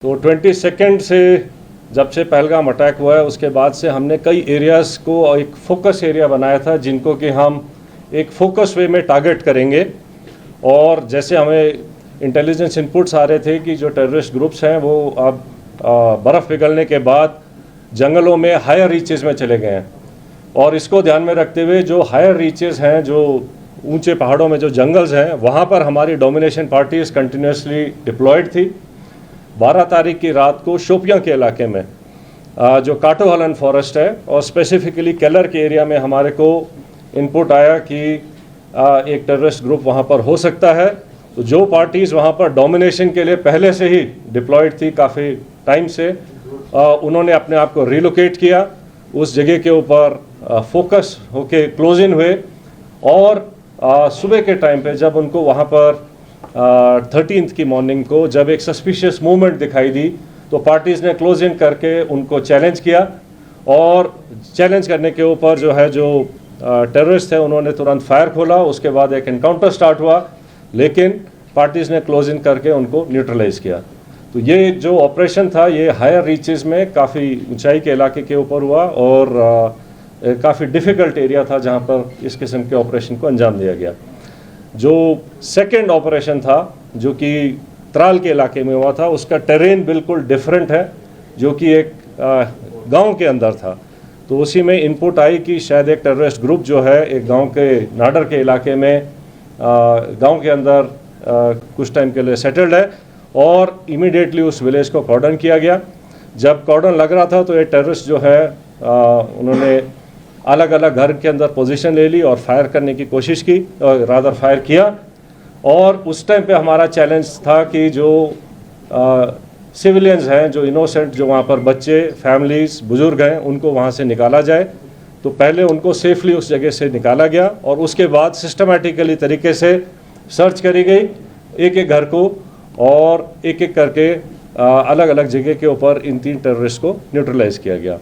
तो 22 से जब से पहलगाम अटैक हुआ है उसके बाद से हमने कई एरियाज़ को एक फोकस एरिया बनाया था जिनको कि हम एक फोकस वे में टारगेट करेंगे। और जैसे हमें इंटेलिजेंस इनपुट्स आ रहे थे कि जो टेररिस्ट ग्रुप्स हैं वो अब बर्फ़ पिघलने के बाद जंगलों में हायर रीचेस में चले गए हैं, और इसको ध्यान में रखते हुए जो हायर रीचेस हैं, जो ऊंचे पहाड़ों में जो जंगल्स हैं, वहाँ पर हमारी डोमिनेशन पार्टीज़ कंटिन्यूसली डिप्लॉयड थी। 12 तारीख की रात को शोपियां के इलाके में जो काटोहलन फॉरेस्ट है और स्पेसिफिकली केलर के एरिया में हमारे को इनपुट आया कि एक टेररिस्ट ग्रुप वहाँ पर हो सकता है। तो जो पार्टीज़ वहाँ पर डोमिनेशन के लिए पहले से ही डिप्लॉयड थी काफ़ी टाइम से, उन्होंने अपने आप को रिलोकेट किया, उस जगह के ऊपर फोकस होके क्लोज इन हुए। और सुबह के टाइम पे जब उनको वहाँ पर 13th की मॉर्निंग को जब एक सस्पिशियस मूवमेंट दिखाई दी तो पार्टीज़ ने क्लोज इन करके उनको चैलेंज किया, और चैलेंज करने के ऊपर जो है जो टेररिस्ट थे उन्होंने तुरंत फायर खोला। उसके बाद एक एनकाउंटर स्टार्ट हुआ, लेकिन पार्टीज़ ने क्लोज इन करके उनको न्यूट्रलाइज किया। तो ये जो ऑपरेशन था ये हायर रीचेस में काफ़ी ऊंचाई के इलाके के ऊपर हुआ और काफ़ी डिफ़िकल्ट एरिया था जहाँ पर इस किस्म के ऑपरेशन को अंजाम दिया गया। जो सेकेंड ऑपरेशन था जो कि त्राल के इलाके में हुआ था, उसका टेरेन बिल्कुल डिफरेंट है, जो कि एक गांव के अंदर था। तो उसी में इनपुट आई कि शायद एक टेररिस्ट ग्रुप जो है एक गांव के नाडर के इलाके में गांव के अंदर कुछ टाइम के लिए सेटल्ड है, और इमीडिएटली उस विलेज को कॉर्डन किया गया। जब कॉर्डन लग रहा था तो ये टेररिस्ट जो है उन्होंने अलग अलग घर के अंदर पोजीशन ले ली और फायर करने की कोशिश की, रादर फायर किया। और उस टाइम पे हमारा चैलेंज था कि जो सिविलियंस हैं, जो इनोसेंट, जो वहाँ पर बच्चे, फैमिलीज़, बुज़ुर्ग हैं, उनको वहाँ से निकाला जाए। तो पहले उनको सेफली उस जगह से निकाला गया और उसके बाद सिस्टमेटिकली तरीके से सर्च करी गई एक एक घर को, और एक एक करके अलग अलग जगह के ऊपर इन 3 टेररिस्ट को न्यूट्रलाइज किया गया।